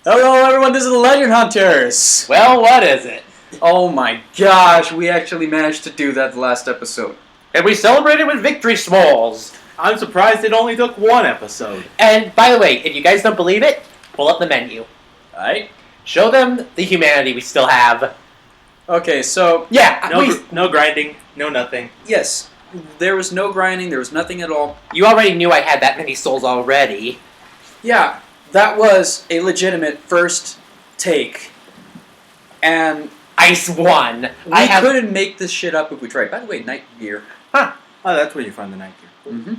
Hello everyone, this is the Legend Hunters! Well, what is it? Oh my gosh, we actually managed to do that the last episode. And we celebrated with victory smalls. I'm surprised it only took one episode. And by the way, if you guys don't believe it, pull up the menu. Alright? Show them the humanity we still have. Okay, so... Yeah, No grinding, no nothing. Yes, there was no grinding, there was nothing at all. you already knew I had that many souls already. Yeah, that was a legitimate first take. And Ice 1. we couldn't make this shit up if we tried. By the way, night gear. Oh, that's where you find the night gear. Mm-hmm.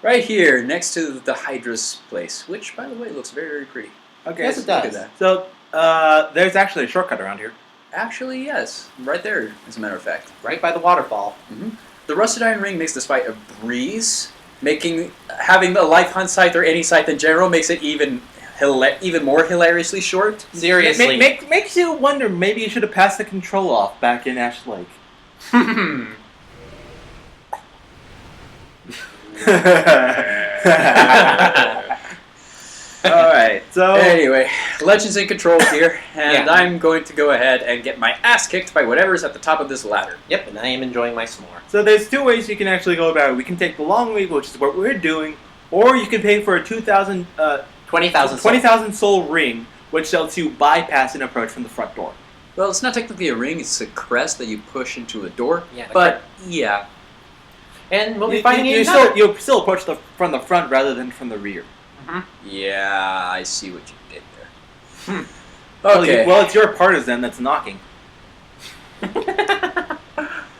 Right here, next to the Hydra's place, which, by the way, looks very, very pretty. Okay, Yes, it Look at does. that. So, there's actually a shortcut around here. Actually, yes. Right there, as a matter of fact. Right by the waterfall. Mm-hmm. The Rusted Iron Ring makes this fight a breeze. Having a life hunt scythe or any scythe in general makes it even more hilariously short. Seriously. Makes you wonder, maybe you should have passed the control off back in Ash Lake. Alright, so... Anyway, Legends in control here, and Yeah. I'm going to go ahead and get my ass kicked by whatever's at the top of this ladder. Yep, and I am enjoying my s'more. So there's two ways you can actually go about it. We can take the long way, which is what we're doing, or you can pay for a 20,000 20,000 soul ring, which lets you bypass an approach from the front door. Well, it's not technically a ring, it's a crest that you push into a door. Yeah, But, yeah. And we'll be You finding another. you'll still approach from the front rather than from the rear. Yeah, I see what you did there. Okay. Well, it's your partisan that's knocking.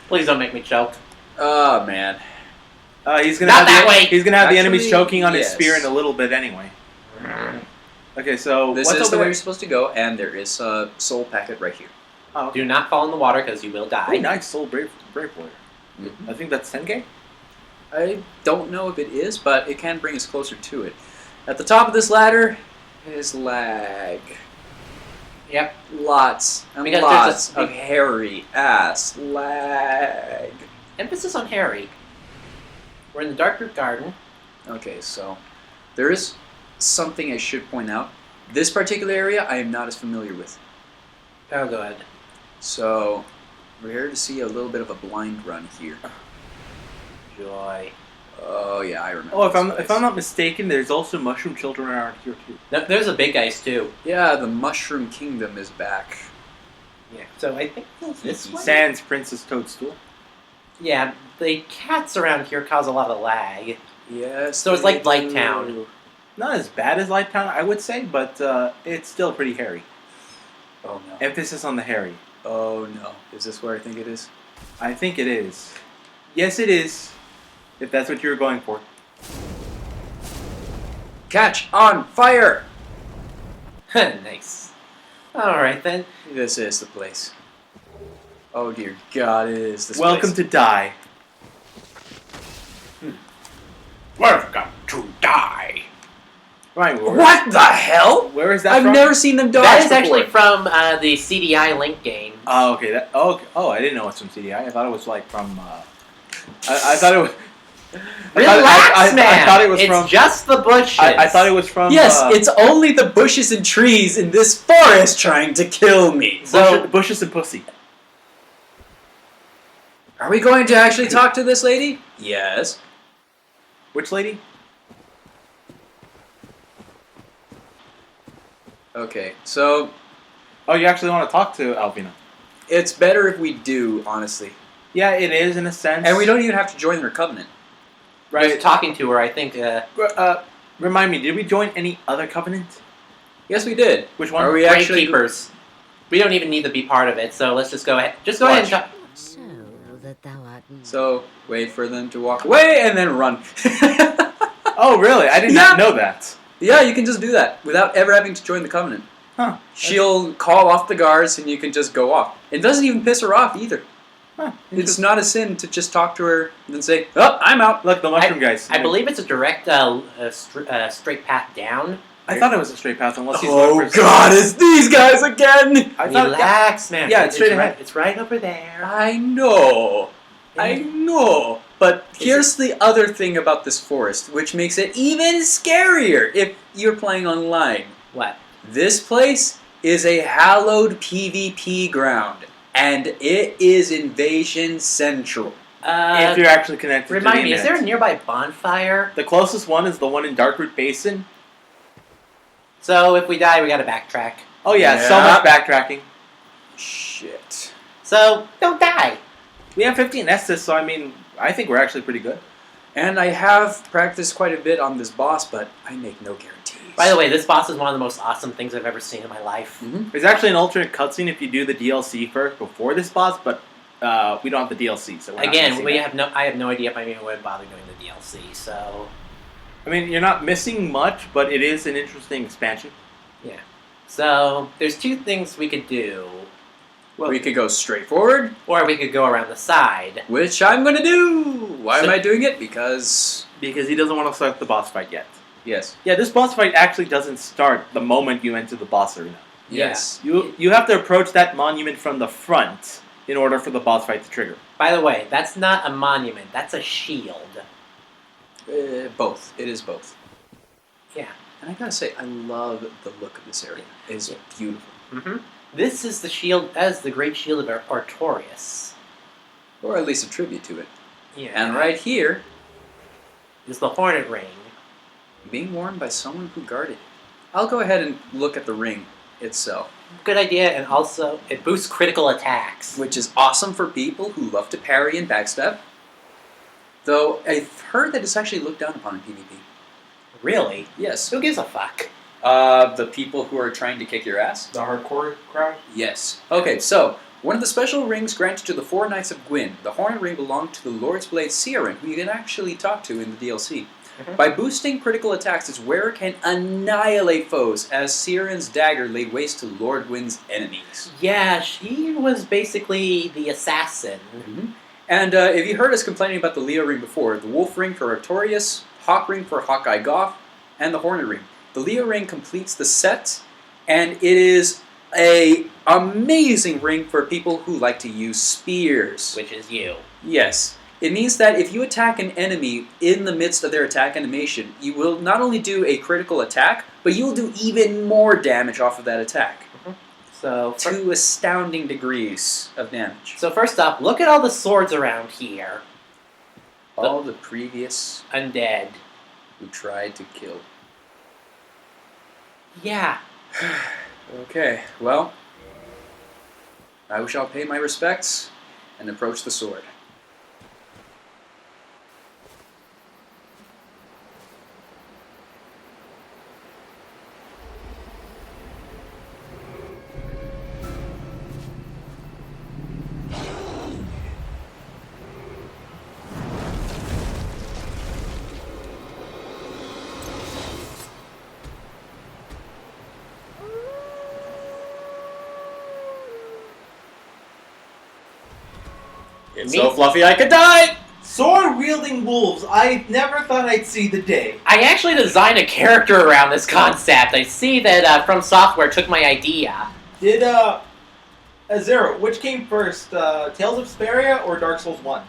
Please don't make me choke. Oh, man. He's gonna Not have that way. He's gonna have the enemies Actually, choking on his yes. spear in a little bit anyway. Okay, so This what's is over the way there? you're supposed to go, and there is a soul packet right here. Oh, okay. Do not fall in the water because you will die. Oh, nice soul brave warrior. Mhm. I think that's 10k. I don't know if it is, but it can bring us closer to it. At the top of this ladder is lag. Yep. Lots and Because lots there's a of hairy ass lag. Emphasis on Harry. We're in the Darkroot Garden. Okay, so there is something I should point out. This particular area I am not as familiar with. Oh, good. So we're here to see a little bit of a blind run here. Joy. Oh yeah, I remember. Oh, this if place. I'm not mistaken, there's also mushroom children around here too. There's a big ice too. Yeah, the Mushroom Kingdom is back. Yeah. So I think it's this way. Sans Princess Toadstool. Yeah, the cats around here cause a lot of lag. Yes. So it's they like Light do. Town. Not as bad as Light Town, I would say, but it's still pretty hairy. Oh no. Emphasis on the hairy. Oh no. Is this where I think it is? I think it is. Yes, it is. If that's what you were going for. Catch on fire! Nice. Alright then. This is the place. Oh dear God, it is this Welcome place. to Die. Welcome to die. Right, What the hell? Where is that I've from? never seen them dodge That is before. actually from the CDI Link game. Oh, okay. Oh, I didn't know it's from CDI. I thought it was like from. I thought it was. Relax, man. I thought it was it's from. just the bushes. I thought it was from. Yes, it's only the bushes and trees in this forest trying to kill me. So bushes and pussy. Are we going to actually talk to this lady? Yes. Which lady? Okay, so Oh, you actually want to talk to Alvina? it's better if we do, honestly. Yeah, it is in a sense. And we don't even have to join her covenant. Right. Just talking to her, I think. Remind me, did we join any other covenant? Yes, we did. Which one? Are we Great actually keepers. We don't even need to be part of it, so let's just go ahead. Just go ahead and talk. So that thou art So wait for them to walk away and then run. Oh, really? I did not know that. Yeah, you can just do that without ever having to join the covenant. Huh. She'll call off the guards and you can just go off. It doesn't even piss her off either. Huh. It's not a sin to just talk to her and then say, "Oh, I'm out." Look, the mushroom guys. I believe it's a direct, straight path down. I thought it was a straight path unless he's going Oh for a God, it's these guys again! I thought, Relax, man. Yeah, it's straight right, ahead. It's right over there. I know. But here's the other thing about this forest, which makes it even scarier if you're playing online. What? This place is a hallowed PvP ground, and it is Invasion Central. If you're actually connected to the Remind me, is internet. there a nearby bonfire? The closest one is the one in Darkroot Basin. So if we die, we gotta backtrack. Oh yeah, so Yeah. much backtracking. Shit. So don't die. We have 15 Estes, so I mean, I think we're actually pretty good. And I have practiced quite a bit on this boss, but I make no guarantees. By the way, this boss is one of the most awesome things I've ever seen in my life. Mhm. There's actually an alternate cutscene if you do the DLC first before this boss, but we don't have the DLC, so we're not Again, missing we that. I have no idea if I even would bother doing the DLC. So I mean, you're not missing much, but it is an interesting expansion. there's two things we could do, Well, We could go straight forward, or we could go around the side. which I'm going to do. Why am So- I doing it? Because, because he doesn't want to start the boss fight yet. yes. Yeah, this boss fight actually doesn't start the moment you enter the boss arena. Yeah. Yes. You have to approach that monument from the front in order for the boss fight to trigger. By the way, that's not a monument. That's a shield. Both. It is both. Yeah. And I gotta say, I love the look of this area. It is Yeah. beautiful. Mm-hmm. This is the shield, as the great shield of Artorias. Or at least a tribute to it. Yeah. And right here, is the Hornet Ring. being worn by someone who guarded it. I'll go ahead and look at the ring itself, Good idea, and also it boosts critical attacks. which is awesome for people who love to parry and backstab. Though, I've heard that it's actually looked down upon in PvP. Really? Yes. Who gives a fuck? The people who are trying to kick your ass? The hardcore crowd? Yes. Okay, so, one of the special rings granted to the four Knights of Gwyn. The Hornet Ring belonged to the Lord's Blade Searin, who you can actually talk to in the DLC. Mhm. By boosting critical attacks, its wearer can annihilate foes, as Searin's dagger laid waste to Lord Gwyn's enemies. Yeah, she was basically the assassin. And if you heard us complaining about the Leo Ring before, the Wolf Ring for Artorias, Hawk Ring for Hawkeye Goth, and the Hornet Ring. The Leo Ring completes the set, and it is a amazing ring for people who like to use spears. Which is you. Yes. It means that if you attack an enemy in the midst of their attack animation, you will not only do a critical attack, but you will do even more damage off of that attack. So, To astounding degrees of damage. so first up, look at all the swords around here. All the previous Undead. who tried to kill. Yeah. Okay, well, I shall pay my respects and approach the sword. It's Me- so fluffy I could die! Sword-wielding wolves, I never thought I'd see the day. I actually designed a character around this concept. I see that FromSoft took my idea. Did, Zero, which came first, Tales of Vesperia or Dark Souls 1?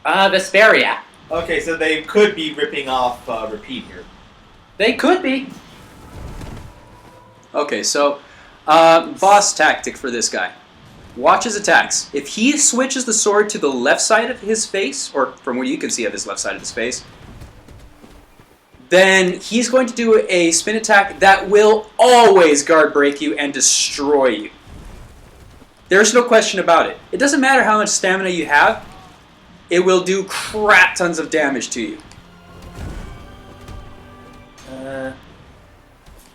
Vesperia. Okay, so they could be ripping off, Repeat here. They could be. Okay, so, boss tactic for this guy. Watch his attacks. If he switches the sword to the left side of his face, or from what you can see of his left side of his face, then he's going to do a spin attack that will always guard break you and destroy you. There's no question about it. It doesn't matter how much stamina you have, it will do crap tons of damage to you.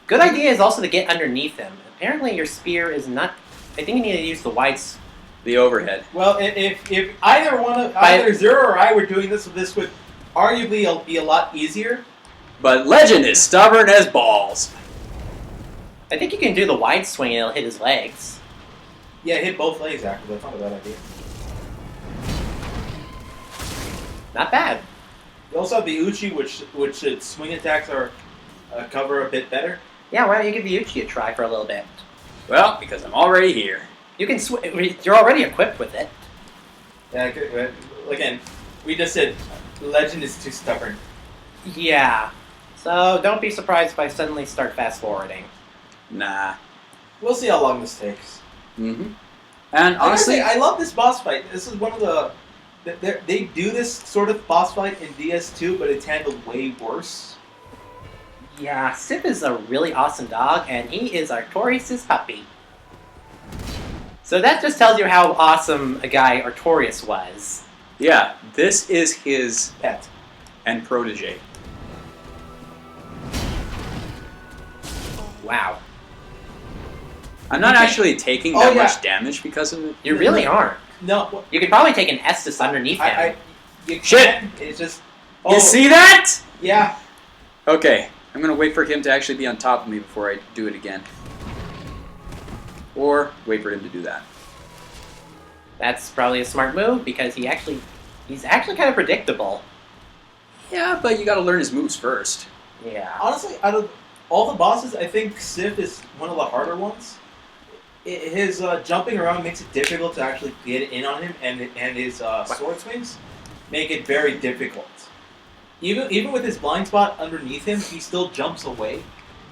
Good idea is also to get underneath them. Apparently your spear is not... I think you need to use the wide... The overhead. Well, if either Zero or I were doing this would arguably be a lot easier. But Legend is stubborn as balls. I think you can do the wide swing and it'll hit his legs. Yeah, hit both legs, actually. That's not a bad idea. Not bad. You also have the Uchi, which its swing attacks are cover a bit better. Yeah, why don't you give the Uchi a try for a little bit? Well, because I'm already here. You can you're already equipped with it. Yeah, again, we just said Legend is too stubborn. Yeah. So don't be surprised if I suddenly start fast forwarding. Nah. We'll see how long this takes. Mm-hmm. And I gotta honestly, say, I love this boss fight. This is one of the... They do this sort of boss fight in DS2, but it's handled way worse. Yeah, Sif is a really awesome dog, and he is Artorias' puppy. So that just tells you how awesome a guy Artorias was. yeah, this is his Pet. and protege. Wow. I'm not You can- actually taking Oh, that yeah. much damage because of it. You really aren't. No, You could probably take an Estus underneath him. you Shit! can. It's just... Oh, You see that? yeah. Okay, I'm gonna wait for him to actually be on top of me before I do it again. Or wait for him to do that. That's probably a smart move because he's actually kind of predictable. Yeah, but you gotta learn his moves first. Yeah. Honestly, out of all the bosses, I think Sif is one of the harder ones. His jumping around makes it difficult to actually get in on him, and his sword swings make it very difficult. Even with his blind spot underneath him, he still jumps away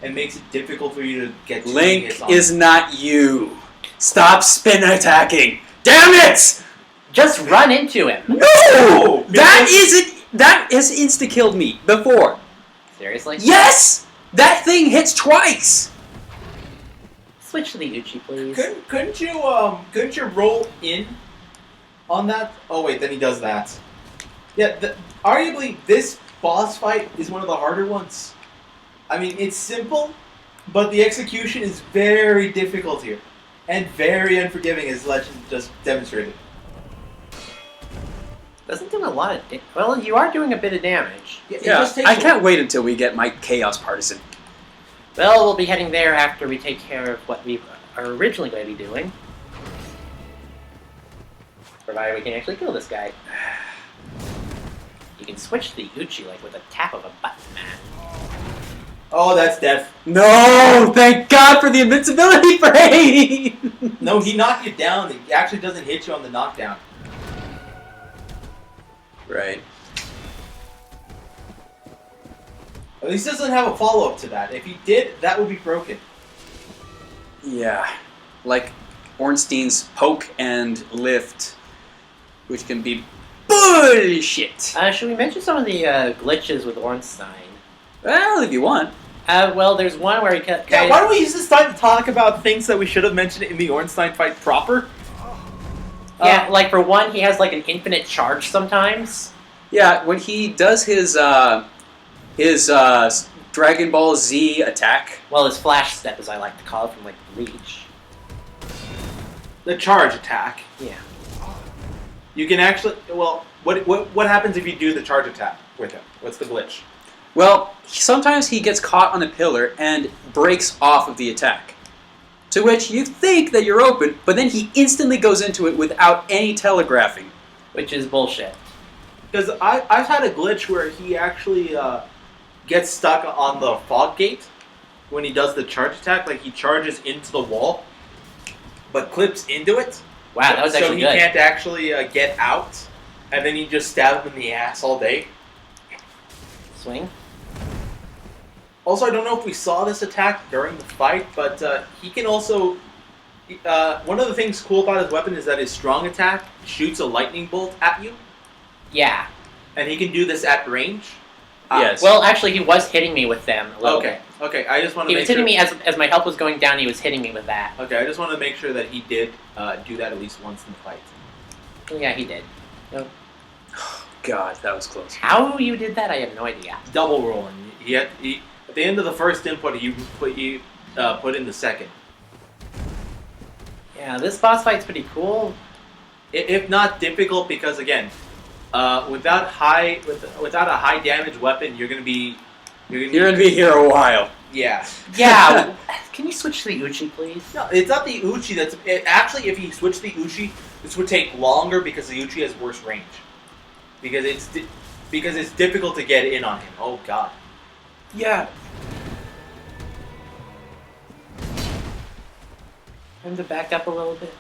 and makes it difficult for you to get to Link his on is him. not you. Stop spin attacking. Damn it! Just run into him. No! That has insta-killed me before. Seriously? Yes! That thing hits twice! Switch to the Uchi, please. Couldn't you roll in on that? Oh wait, then he does that. Yeah, arguably this boss fight is one of the harder ones. I mean, it's simple, but the execution is very difficult here, and very unforgiving, as Legend just demonstrated. Doesn't do a lot of well, you are doing a bit of damage. It Yeah, just takes I a- can't wait until we get my Chaos Partisan. Well, we'll be heading there after we take care of what we are originally going to be doing. Provided we can actually kill this guy. You can switch to the Uchi like with a tap of a button, man. Oh, that's death. No! Thank God for the invincibility frame! No, he knocked you down. He actually doesn't hit you on the knockdown. Right. At least he doesn't have a follow-up to that. If he did, that would be broken. Yeah. Like Ornstein's poke and lift, which can be bullshit. Should we mention some of the glitches with Ornstein? Well, if you want. Well, there's one where he Yeah, why don't we use this time to talk about things that we should have mentioned in the Ornstein fight proper? Yeah, like for one, he has like an infinite charge sometimes. Yeah, when he does his Dragon Ball Z attack. Well, his flash step, as I like to call it, from like reach. The charge attack. Yeah. You can actually... Well, what happens if you do the charge attack with him? What's the glitch? Well, sometimes he gets caught on a pillar and breaks off of the attack. To which you think that you're open, but then he instantly goes into it without any telegraphing. Which is bullshit. Because I've had a glitch where he actually gets stuck on the fog gate when he does the charge attack. Like, he charges into the wall, but clips into it. Wow, that was so actually he good. can't actually get out, and then you just stab him in the ass all day. Swing. Also, I don't know if we saw this attack during the fight, but he can also... one of the things cool about his weapon is that his strong attack shoots a lightning bolt at you, Yeah. and he can do this at range. Yes. Well, actually, he was hitting me with them a little Okay, bit. okay, I just want to He make was hitting sure... me as my health was going down. He was hitting me with that. Okay, I just want to make sure that he did do that at least once in the fight. Yeah, he did. God, that was close. How you did that, I have no idea. Double rolling. He at the end of the first input, he put in the second. Yeah, this boss fight's pretty cool. If not difficult, because again, without a high damage weapon, you're gonna be here a while. Yeah. Yeah. Can you switch to the Uchi, please? No, it's not the Uchi. Actually, if he switched the Uchi, this would take longer because the Uchi has worse range. Because it's difficult to get in on him. Oh God. Yeah. Time to back up a little bit.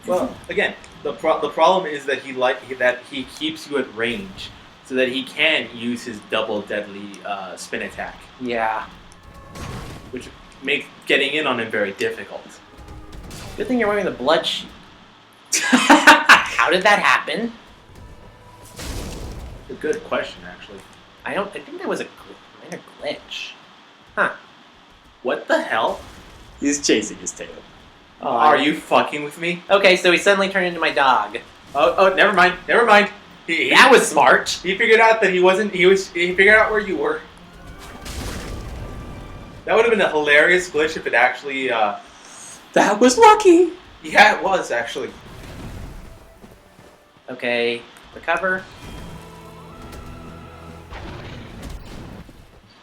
Well, again, the problem is that he keeps you at range, so that he can use his double deadly spin attack. Yeah. Which make getting in on him very difficult. Good thing you're wearing the blood sheet. How did that happen? A good question, actually. I think that was a minor glitch. Huh. What the hell? He's chasing his tail. Oh, Are you fucking with me? Okay, so he suddenly turned into my dog. Oh, never mind. That was smart. He figured out that he wasn't. He figured out where you were. That would have been a hilarious glitch if it actually. That was lucky. Yeah, it was actually. Okay, recover.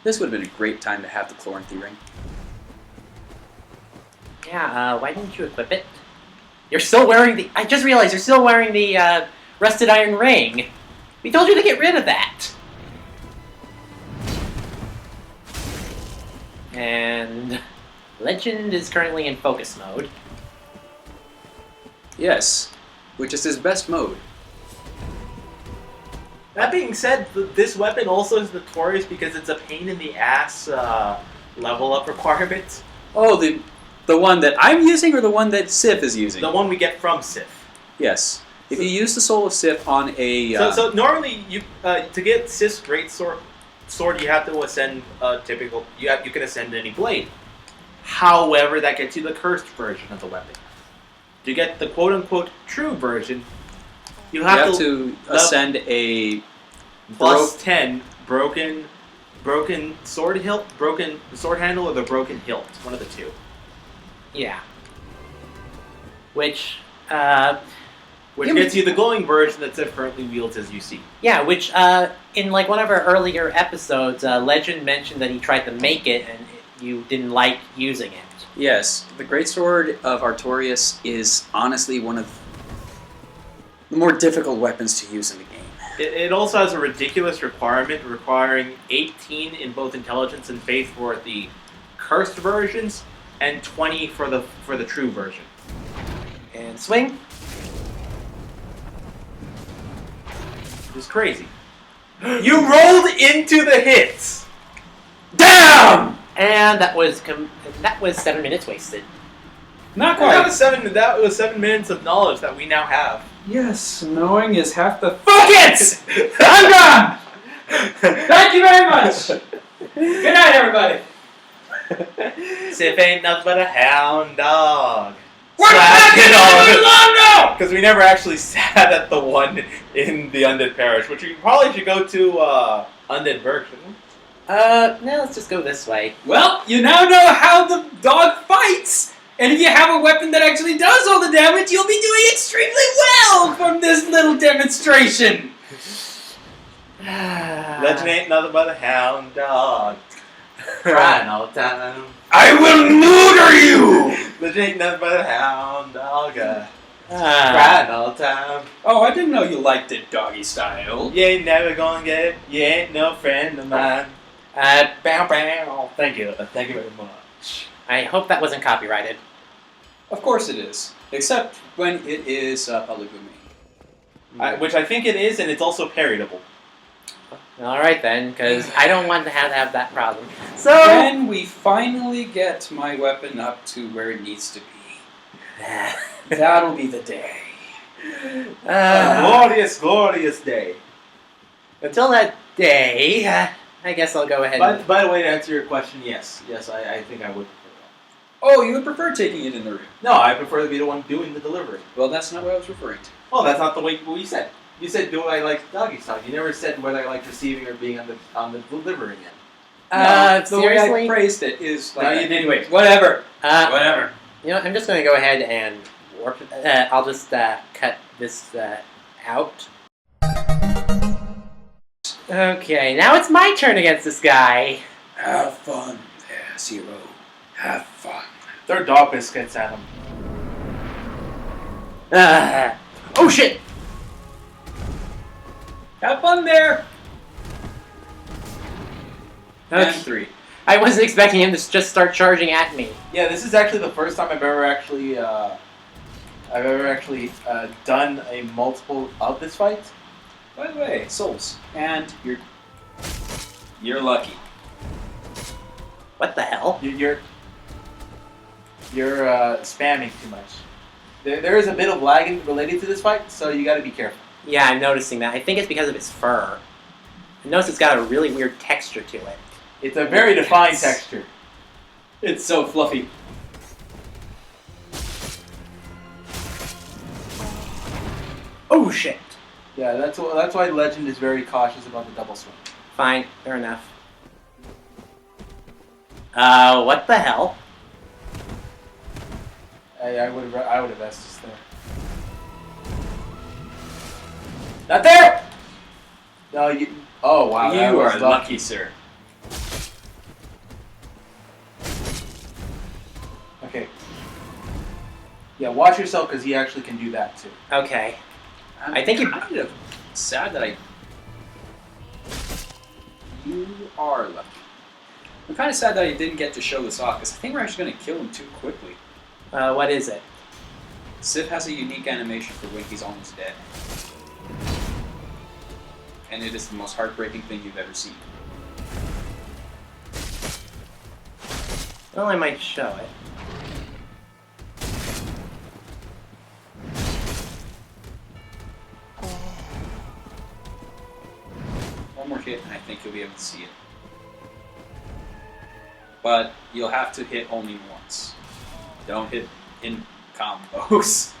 This would have been a great time to have the Chloranthy ring. Yeah, why didn't you equip it? You're still wearing the... I just realized you're still wearing the rusted iron ring. We told you to get rid of that. And Legend is currently in focus mode. Yes, which is his best mode. That being said, this weapon also is notorious because it's a pain in the ass level up requirement. Oh, the one that I'm using or the one that Sif is using? The one we get from Sif. Yes. If you use the Soul of Sif on a... So normally, you to get Sif's great sword, you have to ascend typical... You can ascend any blade. However, that gets you the cursed version of the weapon. To get the quote-unquote true version, you have to ascend a... plus 10 broken sword hilt, broken sword handle, or the broken hilt. One of the two. Yeah. Which gets you the glowing version that Sif currently wields, as you see. Yeah, which in like one of our earlier episodes, Legend mentioned that he tried to make it and you didn't like using it. Yes, the Greatsword of Artorias is honestly one of the more difficult weapons to use in the game. It also has a ridiculous requirement requiring 18 in both intelligence and faith for the cursed versions, and 20 for the true version. And swing. It's crazy. You rolled into the hits. Damn! And that was 7 minutes wasted. Not That quite. was 7 minutes of knowledge that we now have. Yes, knowing is half the... Fuck it! I'm gone! Thank you very much! Good night, everybody! Sif ain't nothing but a hound dog. We're back in London! Because we never actually sat at the one in the Undead Parish, which we probably should go to Undead Version. Now let's just go this way. Well, you now know how the dog fights! And if you have a weapon that actually does all the damage, you'll be doing extremely well from this little demonstration! Legend ain't nothing but a hound dog. Crying all the time. I will neuter you! Legend ain't nothing but a hound dog. Crying all the time. Oh, I didn't know you liked it doggy style. You ain't never gonna get it. You ain't no friend of mine. Bow bow. Thank you. Thank you very much. I hope that wasn't copyrighted. Of course it is. Except when it is public domain. Which I think it is, and it's also parryable. Alright then, because I don't want to have that problem. So... When we finally get my weapon up to where it needs to be, that'll be the day. Glorious, glorious day. Until that day, I guess I'll go ahead and... By the way, to answer your question, yes. Yes, I think I would prefer that. Oh, you would prefer taking it in the room? No, I prefer to be the one doing the delivery. Well, that's not what I was referring to. Oh, that's not the way you said. You said, do I like doggy style? You never said whether I like receiving or being on the delivery end. The way seriously? I phrased it is like... No, you didn't. Anyway, whatever. Whatever. You know, I'm just going to go ahead and warp it. I'll just cut this out. Okay, now it's my turn against this guy. Have fun there, Zero. Have fun. Throw dog biscuits at him. Oh shit! Have fun there! Okay. And 3. I wasn't expecting him to just start charging at me. Yeah, this is actually the first time I've ever actually done a multiple of this fight. By the way, souls. And you're lucky. What the hell? You're spamming too much. There is a bit of lagging related to this fight, so you got to be careful. Yeah, I'm noticing that. I think it's because of its fur. I notice it's got a really weird texture to it. It's a very defined texture. It's so fluffy. Oh shit! Yeah, that's why Legend is very cautious about the double swing. Fine, fair enough. What the hell? I would have Estus there. Not there. No, you. Oh wow, that You was are lucky, sir. Okay. Yeah, watch yourself because he actually can do that too. Okay. I think you're kind of sad that You are lucky. I'm kind of sad that I didn't get to show this off because I think we're actually going to kill him too quickly. What is it? Sif has a unique animation for when he's almost dead. And it is the most heartbreaking thing you've ever seen. Well, I might show it. One more hit and I think you'll be able to see it. But you'll have to hit only once. Don't hit in combos.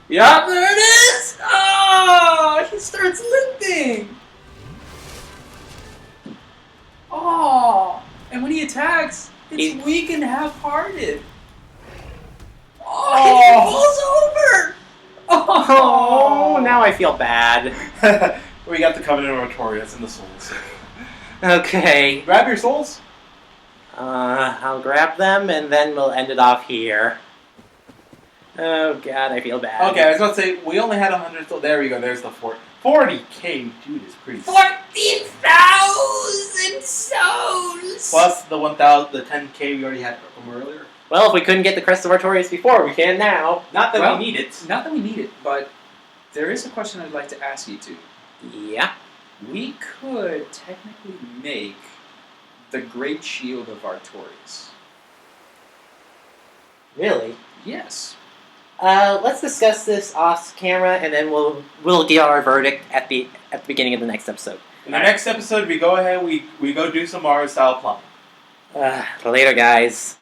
Yup, there it is! Oh, he starts limping! Oh, and when he attacks, it's weak and half-hearted. Oh, he falls over! Oh, now I feel bad. We got the Covenant of Artorias and the souls. Okay. Grab your souls. I'll grab them and then we'll end it off here. Oh god, I feel bad. Okay, I was about to say, we only had 100 souls. There we go, there's the 40k Judas Priest. 14,000 souls! Plus the 1,000, the 10k we already had from earlier. Well, if we couldn't get the Crest of Artorias before, we can now. Not that Well, we need it. Not that we need it, but there is a question I'd like to ask you two. Yeah. We could technically make the Great Shield of Artorias. Really? Yes. Let's discuss this off camera, and then we'll give our verdict at the beginning of the next episode. In the next episode, we go ahead, we go do some Mario style plumbing. Later, guys.